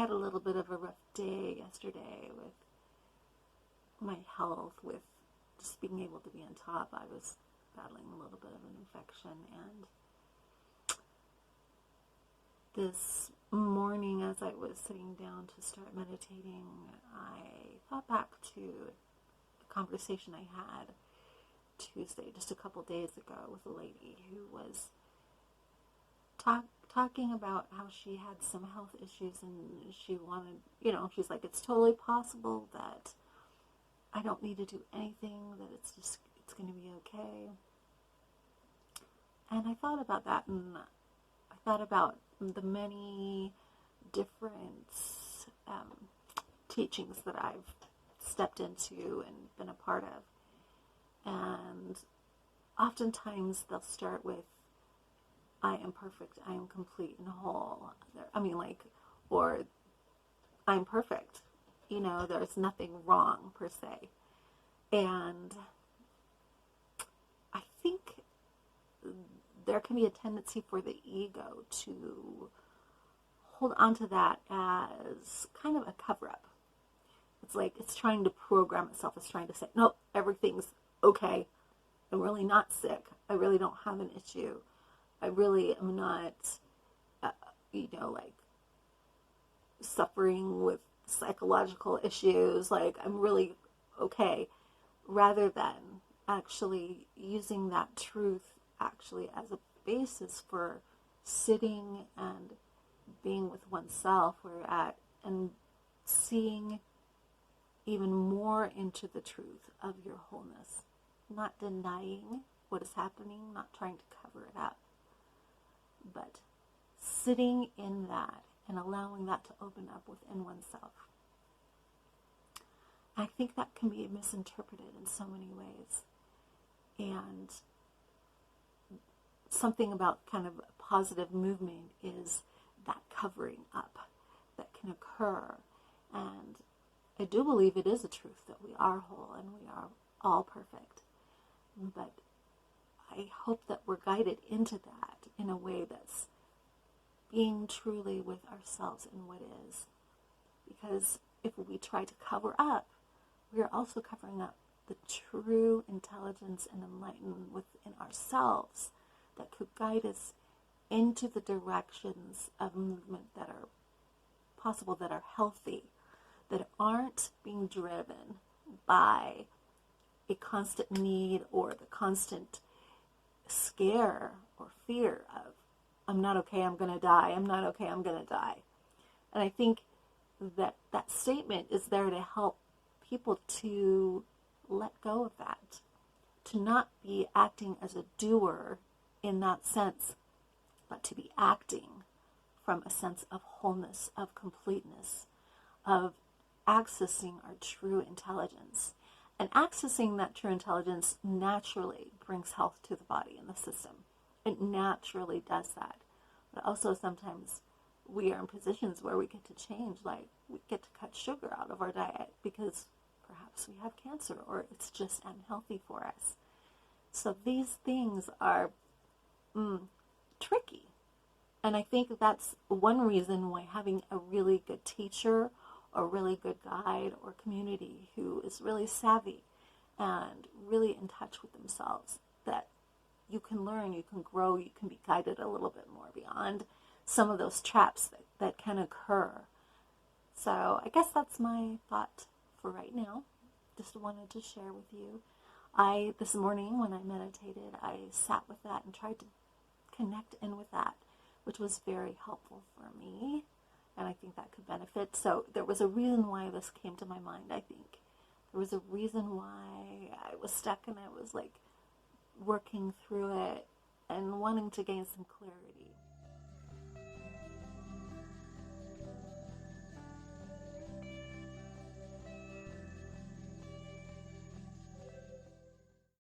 had a little bit of a rough day yesterday with my health, with just being able to be on top. I was battling a little bit of an infection, and this morning as I was sitting down to start meditating, I thought back to a conversation I had Tuesday, just a couple days ago, with a lady who was talking about how she had some health issues, and she wanted, she's like, it's totally possible that I don't need to do anything, that it's going to be okay. And I thought about that, and I thought about the many different teachings that I've stepped into and been a part of. And oftentimes they'll start with, I am perfect, I am complete and whole. Or I'm perfect. There's nothing wrong per se. And I think there can be a tendency for the ego to hold on to that as kind of a cover-up. It's like it's trying to program itself. It's trying to say, no, everything's okay. I'm really not sick. I really don't have an issue. I really am not, suffering with psychological issues. Like, I'm really okay. Rather than actually using that truth actually as a basis for sitting and being with oneself where you're at, and seeing even more into the truth of your wholeness. Not denying what is happening, not trying to cover it up, but sitting in that and allowing that to open up within oneself. I think that can be misinterpreted in so many ways. And something about kind of positive movement is that covering up that can occur. And I do believe it is a truth that we are whole and we are all perfect. But I hope that we're guided into that in a way that's being truly with ourselves in what is. Because if we try to cover up, we are also covering up the true intelligence and enlightenment within ourselves that could guide us into the directions of movement that are possible, that are healthy, that aren't being driven by a constant need or the constant scare or fear of, I'm not okay, I'm going to die, I'm not okay, I'm going to die. And I think that that statement is there to help people to let go of that, to not be acting as a doer in that sense, but to be acting from a sense of wholeness, of completeness, of accessing our true intelligence. And accessing that true intelligence naturally brings health to the body and the system. It naturally does that. But also sometimes we are in positions where we get to change, like we get to cut sugar out of our diet because perhaps we have cancer or it's just unhealthy for us. So these things are tricky. And I think that's one reason why having a really good teacher or really good guide or community who is really savvy and really in touch with themselves, that you can learn, you can grow, you can be guided a little bit more beyond some of those traps that can occur. So I guess that's my thought for right now. Just wanted to share with you. This morning when I meditated, I sat with that and tried to connect in with that, which was very helpful for me. And I think that could benefit. So there was a reason why this came to my mind, I think. There was a reason why I was stuck and I was like working through it and wanting to gain some clarity.